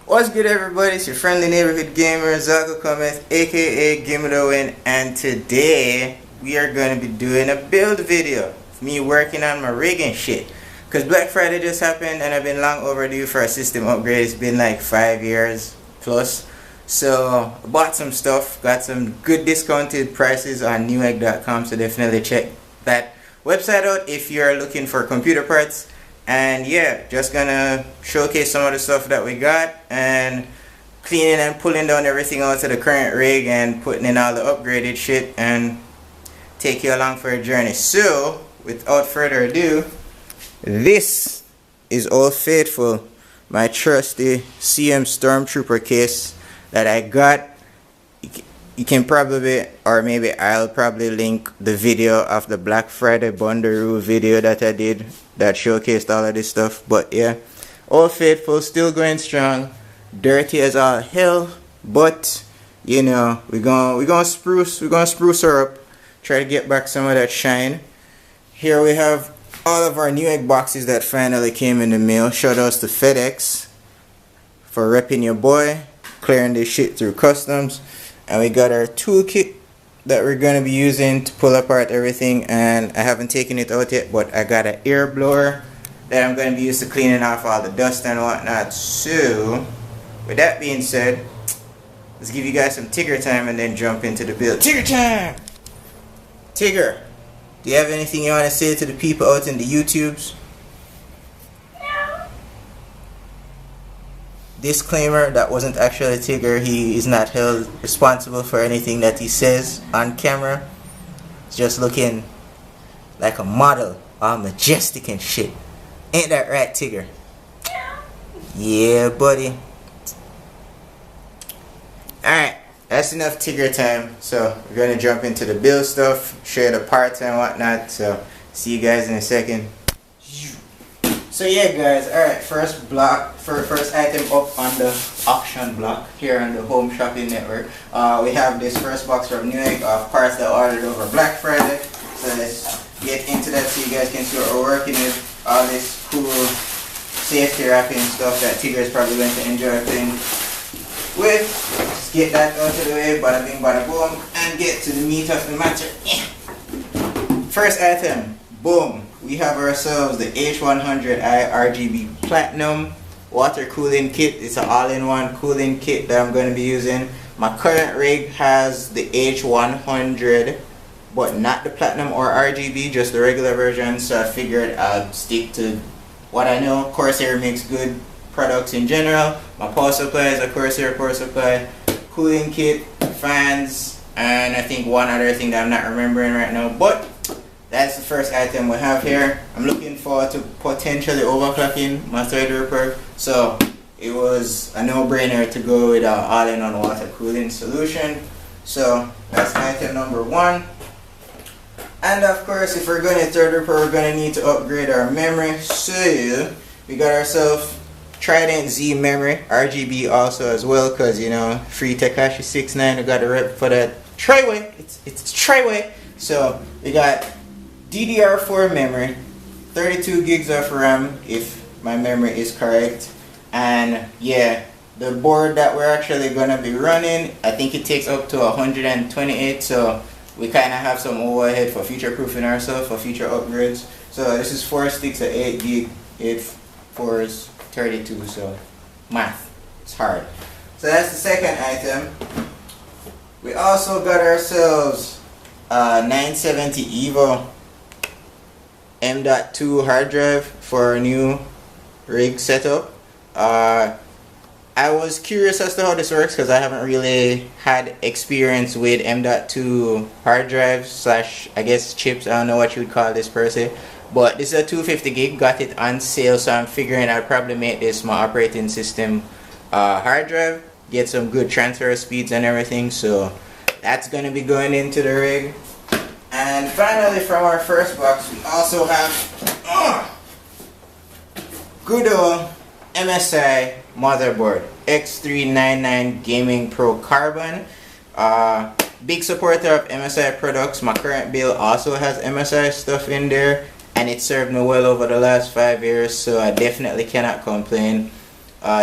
What's good, everybody? It's your friendly neighborhood gamer, Zago Cometh, aka Gimadowin, and today we are going to be doing a build video of me working on my rig and shit. Because Black Friday just happened and I've been long overdue for a system upgrade. It's been like 5 years plus. So I bought some stuff, got some good discounted prices on newegg.com, so definitely check that website out if you're looking for computer parts. And yeah, just gonna showcase some of the stuff that we got and cleaning and pulling down everything out of the current rig and putting in all the upgraded shit and take you along for a journey. So without further ado, this is Old Faithful, my trusty CM Stormtrooper case that I got. You can probably, or maybe I'll probably link the video of the Black Friday Bundaroo video that I did that showcased all of this stuff. But yeah, Old Faithful still going strong, dirty as all hell, but you know, we're gonna spruce her up, try to get back some of that shine. Here we have all of our Newegg boxes that finally came in the mail. Shout outs to FedEx for repping your boy, clearing this shit through customs. And we got our toolkit that we're going to be using to pull apart everything. And I haven't taken it out yet, but I got an air blower that I'm going to be used to cleaning off all the dust and whatnot. So, with that being said, let's give you guys some Tigger time and then jump into the build. Tigger time! Tigger, do you have anything you want to say to the people out in the YouTubes? Disclaimer, that wasn't actually Tigger. He is not held responsible for anything that he says on camera. He's just looking like a model, all majestic and shit. Ain't that right, Tigger? Yeah, buddy. Alright, that's enough Tigger time. So we're gonna jump into the build stuff, show you the parts and whatnot. So see you guys in a second. So yeah, guys, alright, first item up on the auction block here on the Home Shopping Network. We have this first box from Newegg of parts that I ordered over Black Friday. So let's get into that so you guys can see what we're working with. All this cool safety wrapping stuff that Tigger is probably going to enjoy playing with. Just get that out of the way, bada bing bada boom, and get to the meat of the matter. First item, boom. We have ourselves the H100i RGB Platinum water cooling kit. It's an all-in-one cooling kit that I'm going to be using. My current rig has the H100, but not the Platinum or RGB, just the regular version. So I figured I'll stick to what I know. Corsair makes good products in general. My power supply is a Corsair power supply, cooling kit, fans, and I think one other thing that I'm not remembering right now. But that's the first item we have here. I'm looking forward to potentially overclocking my Threadripper, so it was a no-brainer to go with an all-in-one water cooling solution. So that's item number one. And of course, if we're going to Threadripper, we're going to need to upgrade our memory. So we got ourselves Trident Z memory, RGB also as well, because you know, free Tekashi 69. We got a rep for that tri-way. It's tri-way. So we got DDR4 memory, 32 gigs of RAM if my memory is correct, and yeah, the board that we're actually going to be running, I think it takes up to 128, so we kind of have some overhead for future proofing ourselves for future upgrades. So this is 4 sticks of 8 gig, 8 4s 32, so math, it's hard. So that's the second item. We also got ourselves 970 EVO M.2 hard drive for our new rig setup. I was curious as to how this works because I haven't really had experience with M.2 hard drives slash I guess chips. I don't know what you would call this per se, but this is a 250 gig. Got it on sale, so I'm figuring I'd probably make this my operating system hard drive, get some good transfer speeds and everything. So that's gonna be going into the rig. And finally, from our first box, we also have good old MSI motherboard, X399 Gaming Pro Carbon. Big supporter of MSI products. My current build also has MSI stuff in there, and it served me well over the last 5 years, so I definitely cannot complain.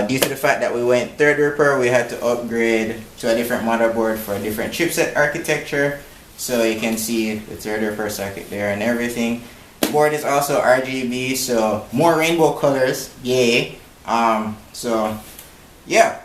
Due to the fact that we went Threadripper, we had to upgrade to a different motherboard for a different chipset architecture. So you can see the Threadripper circuit there and everything. Board is also RGB, so more rainbow colors, yay. So yeah,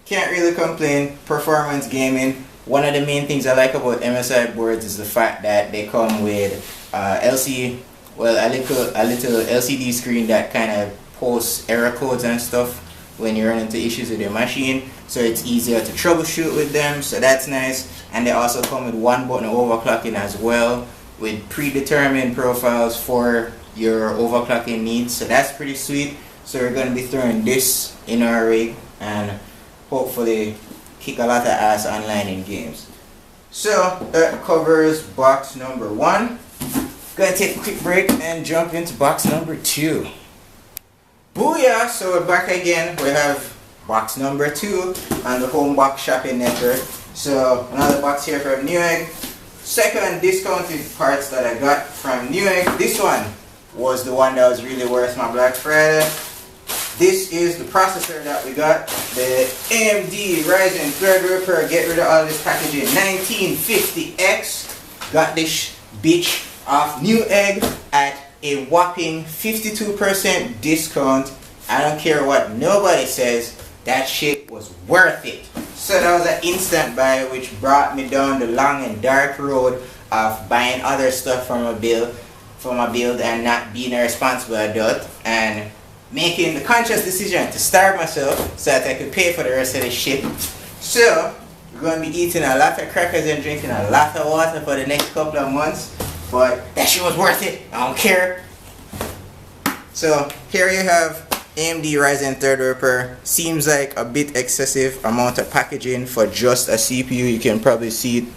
can't really complain. Performance gaming. One of the main things I like about MSI boards is the fact that they come with a little LCD screen that kind of posts error codes and stuff when you run into issues with your machine, so it's easier to troubleshoot with them, so that's nice. And they also come with one button overclocking as well, with predetermined profiles for your overclocking needs, so that's pretty sweet. So we're going to be throwing this in our rig and hopefully kick a lot of ass online in games. So that covers box number 1. Gonna take a quick break and jump into box number 2. Booyah! So we're back again. We have box number 2 on the Home Box Shopping Network. So another box here from Newegg. Second discounted parts that I got from Newegg. This one was the one that was really worth my Black Friday. This is the processor that we got. The AMD Ryzen Threadripper. Get rid of all this packaging. 1950x. Got this bitch off Newegg at a whopping 52% discount. I don't care what nobody says, that shit was worth it. So that was an instant buy, which brought me down the long and dark road of buying other stuff from a build and not being a responsible adult, and making the conscious decision to starve myself so that I could pay for the rest of the shit. So we're going to be eating a lot of crackers and drinking a lot of water for the next couple of months. But that shit was worth it. I don't care. So here you have AMD Ryzen Threadripper. Seems like a bit excessive amount of packaging for just a CPU. You can probably see it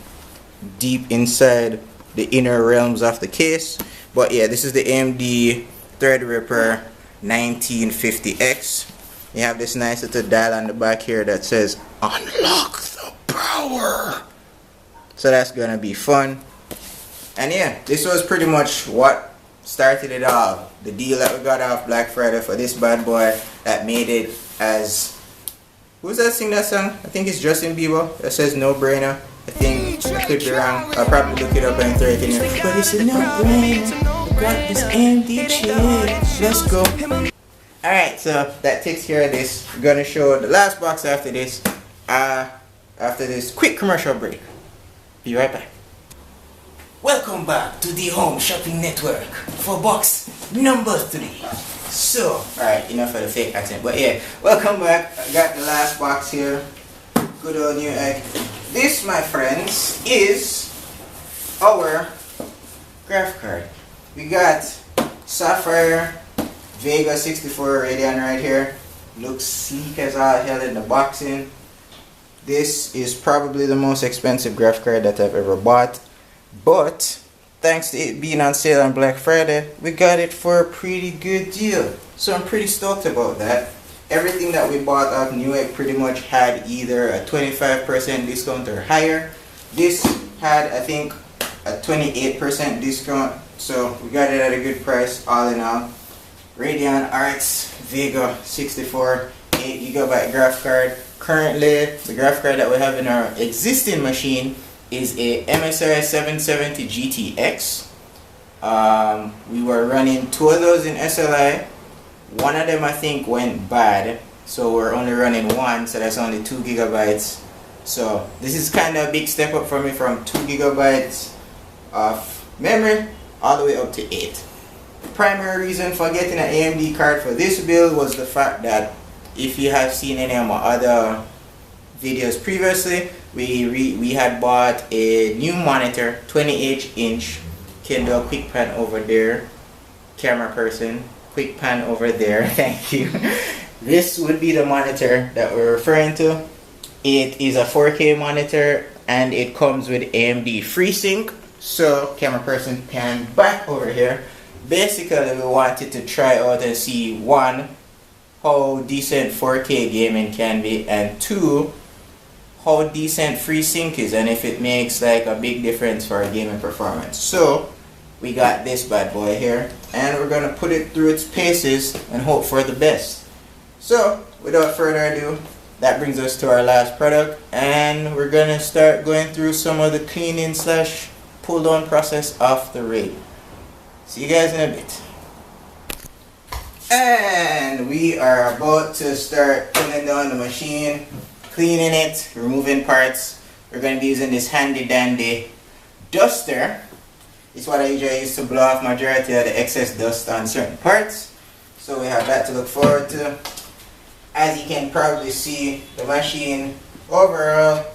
deep inside the inner realms of the case. But yeah, this is the AMD Threadripper 1950x. You have this nice little dial on the back here that says unlock the power. So that's gonna be fun. And yeah, this was pretty much what started it all. The deal that we got off Black Friday for this bad boy that made it as... Who's that sing that song? I think it's Justin Bieber. That says no brainer. I think I could be wrong. I'll probably look it up and throw it in here. But it's a no brainer. I got this AMD chip. Let's go. Alright, so that takes care of this. We're gonna show the last box after this. After this quick commercial break. Be right back. Welcome back to the Home Shopping Network for box number 3. So, alright, enough of the fake accent, but yeah, welcome back. I got the last box here. Good old Newegg. This, my friends, is our graph card. We got Sapphire Vega 64 Radeon right here. Looks sleek as all hell in the boxing. This is probably the most expensive graph card that I've ever bought. But thanks to it being on sale on Black Friday, we got it for a pretty good deal. So I'm pretty stoked about that. Everything that we bought off Newegg pretty much had either a 25% discount or higher. This had, I think, a 28% discount. So we got it at a good price all in all. Radeon RX Vega 64 8GB graph card. Currently, the graph card that we have in our existing machine is a MSI 770 GTX. We were running 2 of those in SLI. One of them I think went bad, so we're only running 1, so that's only 2GB. So this is kind of a big step up for me from 2GB of memory all the way up to 8. The primary reason for getting an AMD card for this build was the fact that if you have seen any of my other videos previously, we had bought a new monitor, 28-inch. Can do a quick pan over there, camera person, quick pan over there. Thank you. This would be the monitor that we're referring to. It is a 4K monitor and it comes with AMD FreeSync. So camera person pan back over here. Basically, we wanted to try out and see, 1, how decent 4K gaming can be, and 2, how decent FreeSync is and if it makes like a big difference for our gaming performance. So we got this bad boy here and we're gonna put it through its paces and hope for the best. So without further ado, that brings us to our last product, and we're gonna start going through some of the cleaning slash pull down process of the rig. See you guys in a bit. And we are about to start pulling down the machine, cleaning it, removing parts. We're going to be using this handy dandy duster. It's what I usually use to blow off majority of the excess dust on certain parts. So we have that to look forward to. As you can probably see, the machine overall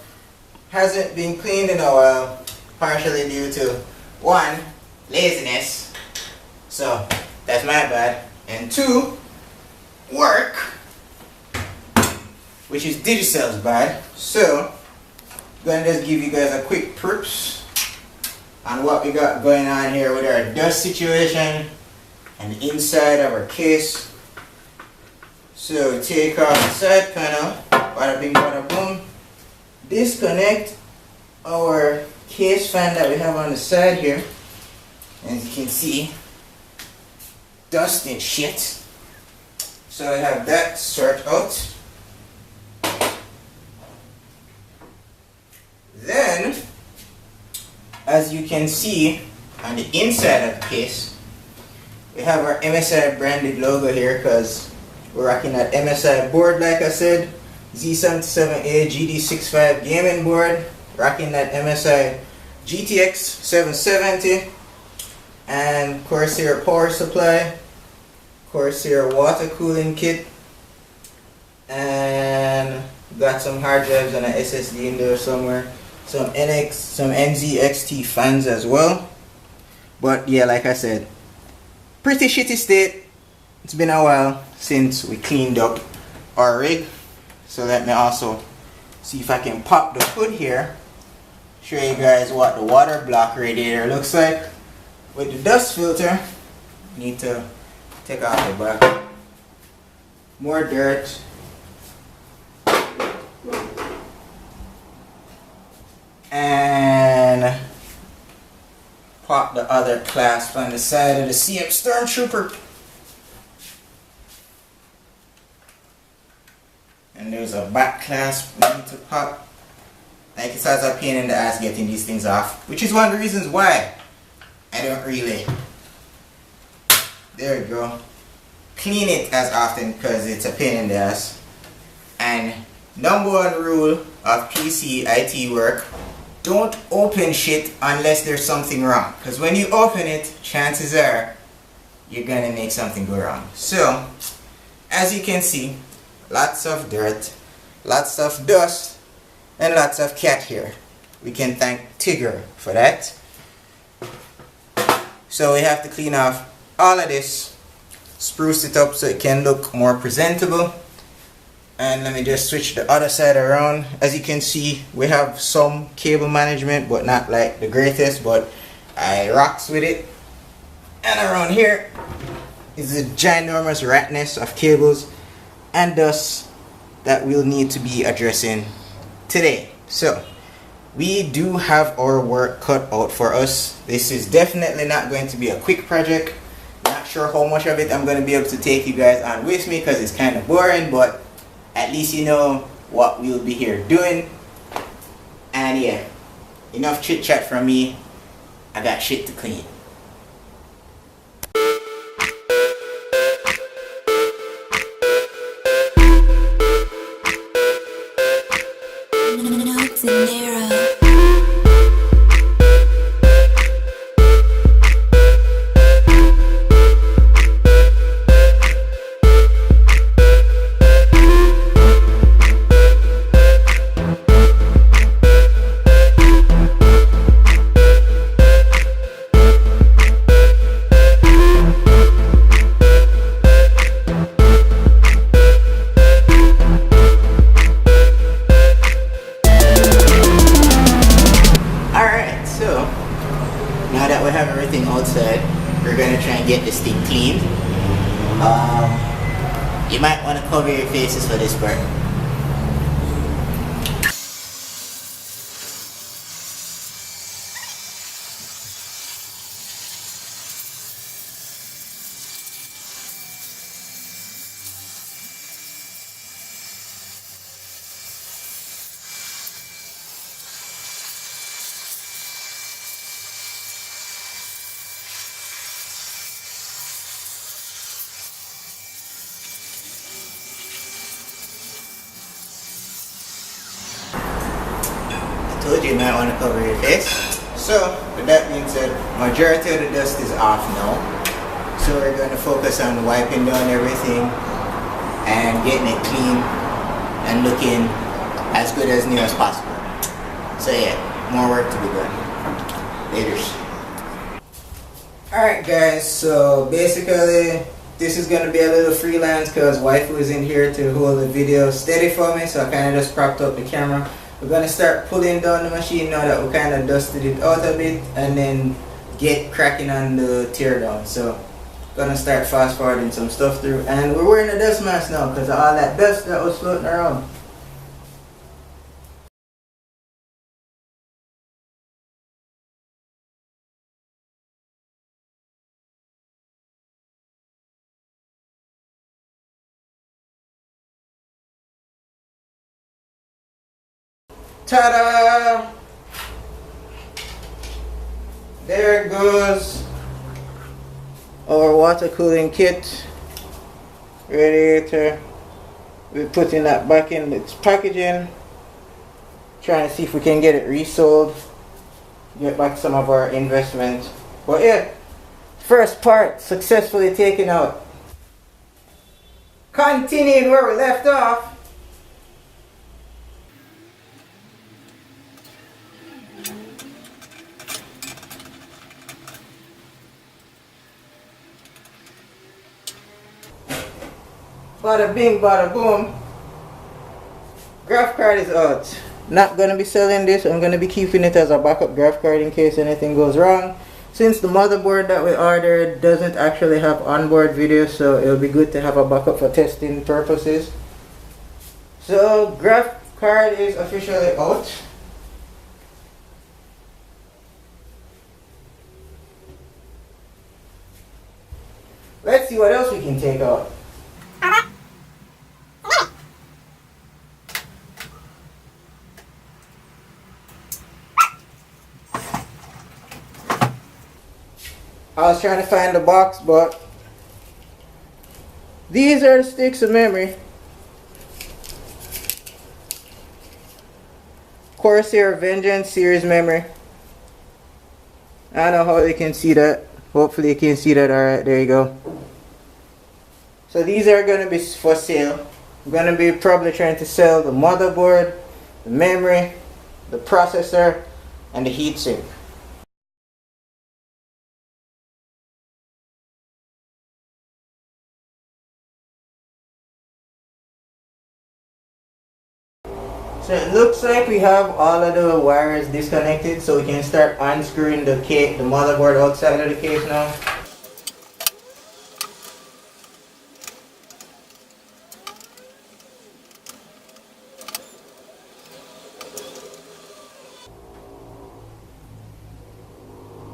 hasn't been cleaned in a while, partially due to one, laziness. So that's my bad. And two, work, which is Digicel's bad. So I'm going to just give you guys a quick perps on what we got going on here with our dust situation and the inside of our case. So take off the side panel, bada bing bada boom, disconnect our case fan that we have on the side here. As you can see, dust and shit. So I have that sort out. Then, as you can see on the inside of the case, we have our MSI branded logo here because we're rocking that MSI board, like I said, Z77A GD65 gaming board, rocking that MSI GTX 770. And Corsair power supply, Corsair water cooling kit, and got some hard drives and an SSD in there somewhere. Some NZXT fans as well. But yeah, like I said, pretty shitty state. It's been a while since we cleaned up our rig. So let me also see if I can pop the hood here, show you guys what the water block radiator looks like. With the dust filter, need to take off the back. More dirt. And pop the other clasp on the side of the CM Stormtrooper. And there's a back clasp we need to pop. Like, it's always a pain in the ass getting these things off, which is one of the reasons why I don't really, there we go, clean it as often, because it's a pain in the ass. And number one rule of PC IT work, don't open shit unless there's something wrong, because when you open it, chances are you're gonna make something go wrong. So as you can see, lots of dirt, lots of dust, and lots of cat hair. We can thank Tigger for that. So we have to clean off all of this, spruce it up so it can look more presentable. And let me just switch the other side around. As you can see, we have some cable management, but not like the greatest, but I rocks with it. And around here is a ginormous rat nest of cables and dust that we'll need to be addressing today. So we do have our work cut out for us. This is definitely not going to be a quick project. Not sure how much of it I'm going to be able to take you guys on with me, because it's kind of boring, but at least you know what we'll be here doing. And yeah, enough chit chat from me. I got shit to clean. Now that we have everything outside, we're gonna try and get this thing cleaned. You might want to cover your faces for this part. told you might want to cover your face. So with that being said, majority of the dust is off now. So we're going to focus on wiping down everything and getting it clean and looking as good as new as possible. So yeah, more work to be done. Laters. Alright guys, so basically this is going to be a little freelance because waifu is in here to hold the video steady for me, so I kind of just propped up the camera. We're going to start pulling down the machine now that we kind of dusted it out a bit, and then get cracking on the teardown. So gonna start fast forwarding some stuff through, and we're wearing a dust mask now because of all that dust that was floating around. Ta-da! There it goes. Our water cooling kit. Radiator. We're putting that back in its packaging. Trying to see if we can get it resold. Get back some of our investment. But yeah, first part successfully taken out. Continuing where we left off. Bada bing, bada boom. Graph card is out. Not gonna be selling this. I'm gonna be keeping it as a backup graph card in case anything goes wrong. Since the motherboard that we ordered doesn't actually have onboard video, so it'll be good to have a backup for testing purposes. So graph card is officially out. Let's see what else we can take out. I was trying to find the box, but these are the sticks of memory. Corsair Vengeance series memory. I don't know how you can see that. Hopefully you can see that. Alright, there you go. So these are going to be for sale. I'm going to be probably trying to sell the motherboard, the memory, the processor, and the heatsink. So it looks like we have all of the wires disconnected, so we can start unscrewing the motherboard outside of the case now.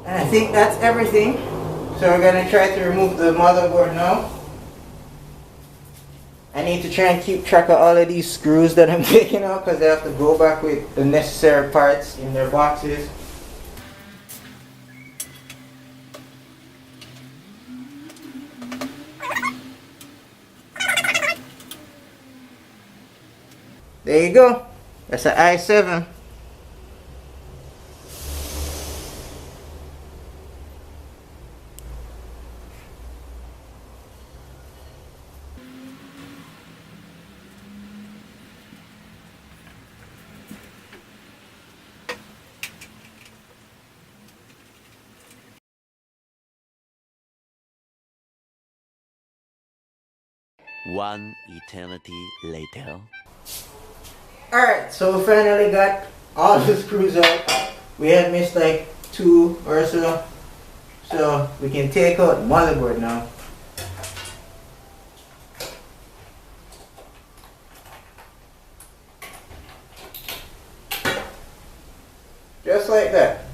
And I think that's everything. So we're going to try to remove the motherboard now. I need to try and keep track of all of these screws that I'm taking out because they have to go back with the necessary parts in their boxes. There you go. That's an i7. One eternity later. Alright, so we finally got all the screws out. We had missed like 2 or so. So we can take out the motherboard now. Just like that.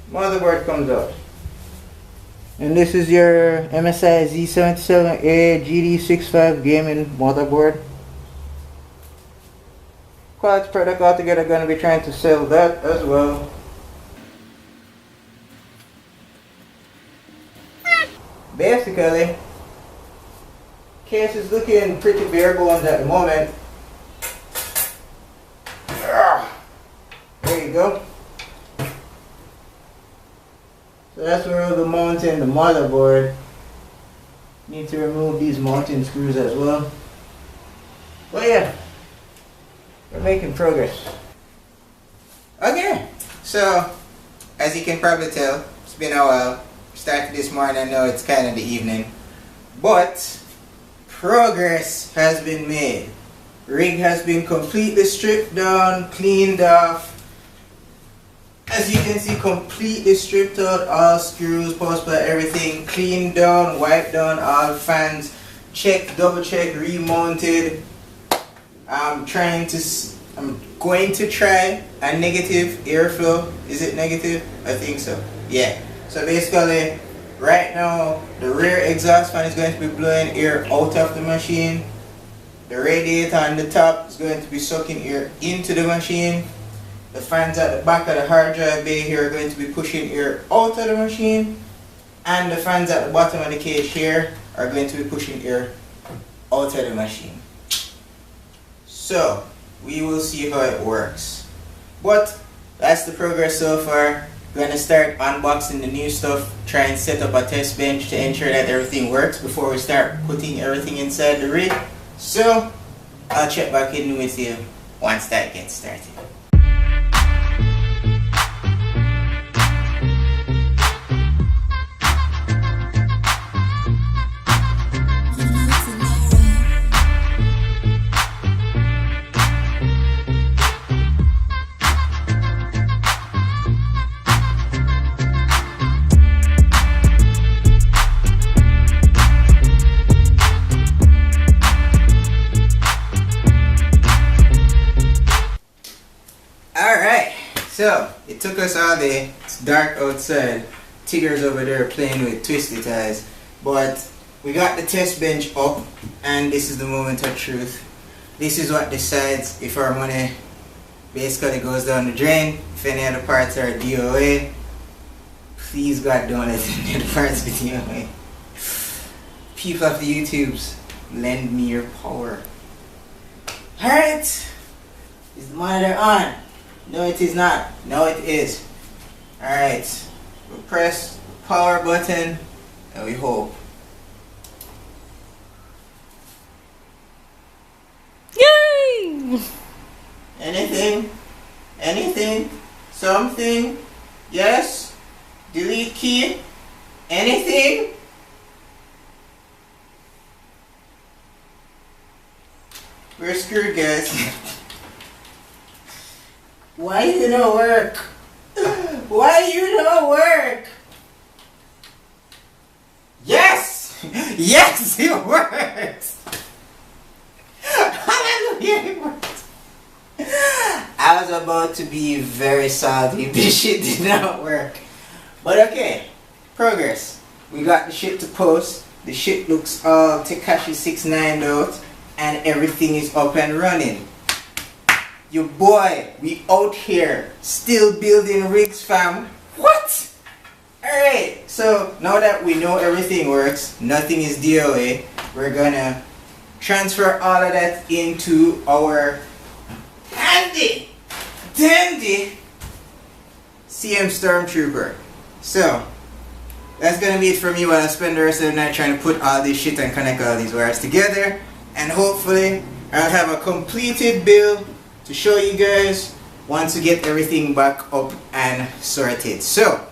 Motherboard comes out. And this is your MSI Z77A GD65 gaming motherboard. Quality product altogether. Gonna be trying to sell that as well. Basically, case is looking pretty bare bones at the moment. There you go. the motherboard. Need to remove these mounting screws as well. But yeah, we're making progress. Okay, so as you can probably tell, it's been a while. Started this morning, I know it's kind of the evening, but progress has been made. Rig has been completely stripped down, cleaned off. As you can see, completely stripped out all screws, power supply, everything, cleaned down, wiped down all fans, checked, double checked, remounted. I'm going to try a negative airflow. Is it negative? I think so. Yeah. So basically, right now, the rear exhaust fan is going to be blowing air out of the machine. The radiator on the top is going to be sucking air into the machine. The fans at the back of the hard drive bay here are going to be pushing air out of the machine. And the fans at the bottom of the cage here are going to be pushing air out of the machine. So, we will see how it works. But, that's the progress so far. We're going to start unboxing the new stuff, try and set up a test bench to ensure that everything works before we start putting everything inside the rig. So, I'll check back in with you once that gets started. Alright, so it took us all day. It's dark outside. Tigger's over there playing with twisty ties. But we got the test bench up, and this is the moment of truth. This is what decides if our money basically goes down the drain. If any of the parts are DOA, please God don't let any of the parts be DOA. People of the YouTubes, lend me your power. Alright, is the monitor on? No, it is not. No, it is. Alright. We'll press the power button and we hope. Yay! Anything? Anything? Something? Yes? Delete key? Anything? We're screwed, guys. Why you don't work? Why you don't work? Yes! Yes, it works! Hallelujah, it worked! I was about to be very salty if this shit did not work. But okay, progress. We got the shit to post. The shit looks all Tekashi 6ix9ine out, and everything is up and running. Your boy, we out here still building rigs, fam. What? Alright, so now that we know everything works, nothing is DOA, we're gonna transfer all of that into our handy dandy CM Stormtrooper. So, that's gonna be it for me while I spend the rest of the night trying to put all this shit and connect all these wires together. And hopefully, I'll have a completed build to show you guys once we get everything back up and sorted. So,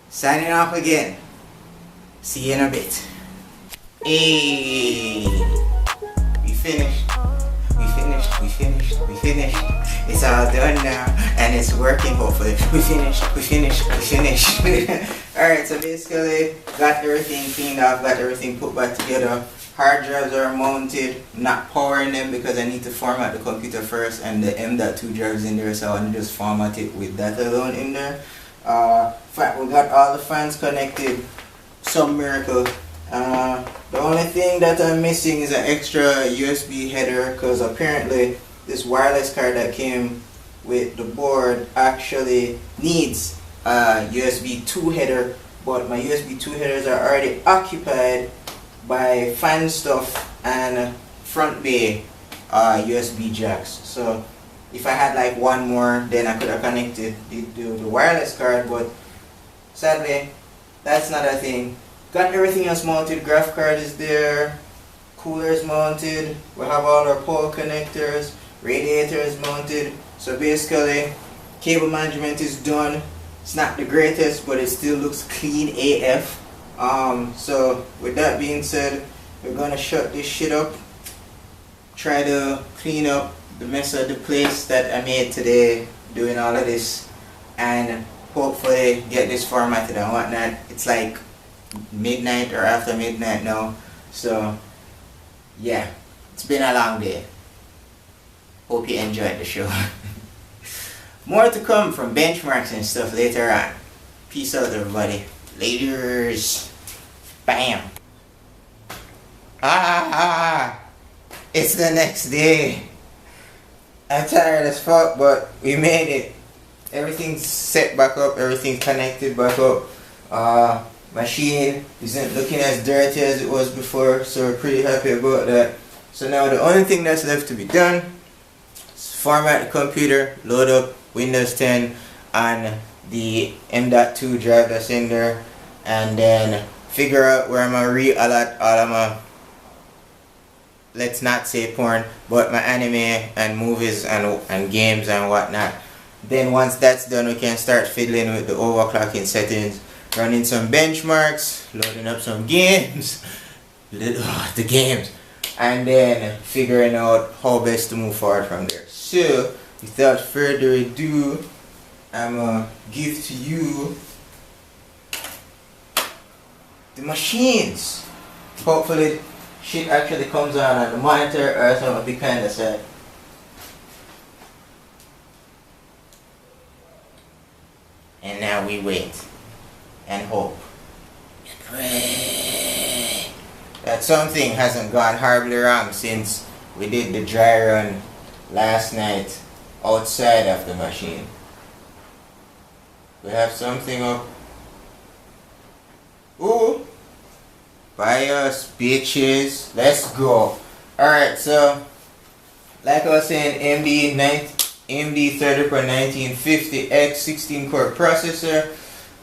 signing off again. See you in a bit. Hey, we finished. We finished. We finished. We finished. It's all done now, and it's working. Hopefully, we finished. We finished. We finished. All right. So basically, got everything cleaned up. Got everything put back together. Hard drives are mounted, not powering them because I need to format the computer first, and the M.2 drives in there, so I want to just format it with that alone in there. In fact, we got all the fans connected, some miracle. The only thing that I'm missing is an extra USB header, because apparently this wireless card that came with the board actually needs a USB 2 header, but my USB 2 headers are already occupied by fan stuff and front bay USB jacks. So if I had like one more, then I could have connected the wireless card, but sadly that's not a thing. Got everything else mounted. Graph card is there. Cooler is mounted. We have all our power connectors. Radiator is mounted. So basically, cable management is done. It's not the greatest, but it still looks clean AF. So with that being said, we're gonna shut this shit up. Try to clean up the mess of the place that I made today doing all of this, and hopefully get this formatted and whatnot. It's like midnight or after midnight now, so yeah, it's been a long day. Hope you enjoyed the show. More to come from benchmarks and stuff later on. Peace out everybody. Laters. Bam. It's the next day. I'm tired as fuck, but we made it. Everything's set back up, everything's connected back up. Machine isn't looking as dirty as it was before, so we're pretty happy about that. So now the only thing that's left to be done is format the computer, load up Windows 10 on the M.2 drive that's in there, and then figure out where I'm gonna re-allot all of my, let's not say porn, but my anime and movies and games and whatnot. Then once that's done, we can start fiddling with the overclocking settings, running some benchmarks, loading up some games, the games, and then figuring out how best to move forward from there. So without further ado, I'm gonna give to you the machines. Hopefully shit actually comes on the monitor, or else I'm gonna be kinda sad. And now we wait and hope and pray that something hasn't gone horribly wrong since we did the dry run last night outside of the machine. We have something up. Ooh! BIOS, bitches. Let's go. Alright, so like I was saying, AMD Threadripper 1950x 16-core processor,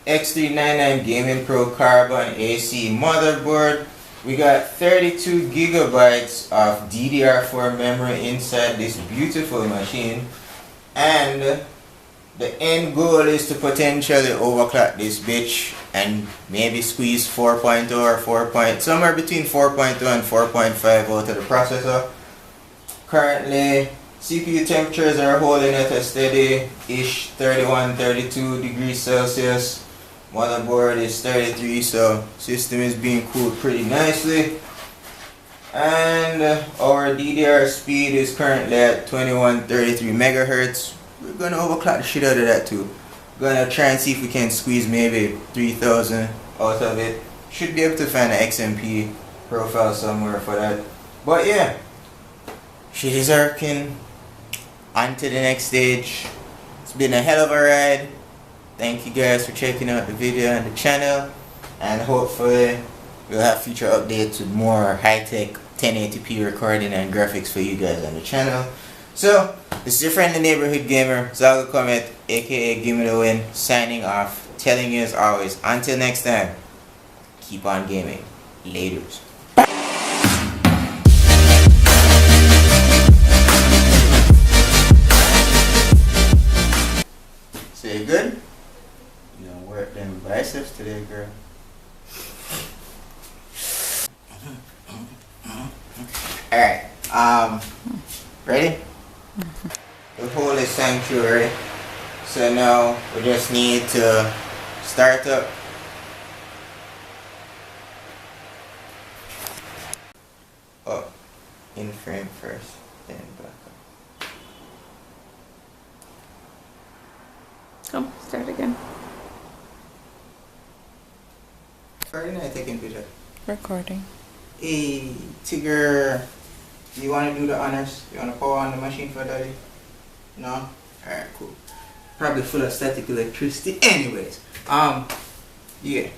X399 Gaming Pro Carbon AC motherboard. We got 32 gigabytes of DDR4 memory inside this beautiful machine, and the end goal is to potentially overclock this bitch and maybe squeeze 4.0 or somewhere between 4.2 and 4.5 out of the processor. Currently, CPU temperatures are holding at a steady-ish 31-32 degrees Celsius. Motherboard is 33, so system is being cooled pretty nicely. And our DDR speed is currently at 2133 megahertz. We're gonna overclock the shit out of that too. Gonna try and see if we can squeeze maybe 3000 out of it. Should be able to find an XMP profile somewhere for that. But yeah, shit is working. On to the next stage. It's been a hell of a ride. Thank you guys for checking out the video and the channel, and hopefully we'll have future updates with more high-tech 1080p recording and graphics for you guys on the channel. So this is your friendly neighborhood gamer, Zago Comet, aka Give Me The Win, signing off, telling you as always, until next time, keep on gaming. Laters. Say good? You don't work them biceps today, girl. Alright, ready? The hole is sanctuary. So now we just need to start up. Up in frame first, then back up. Come, start again. Recording or taking picture? Recording. Hey, Tigger, do you want to do the honors? You want to power on the machine for daddy? No? Alright, cool. Probably full of static electricity. Anyways, yeah.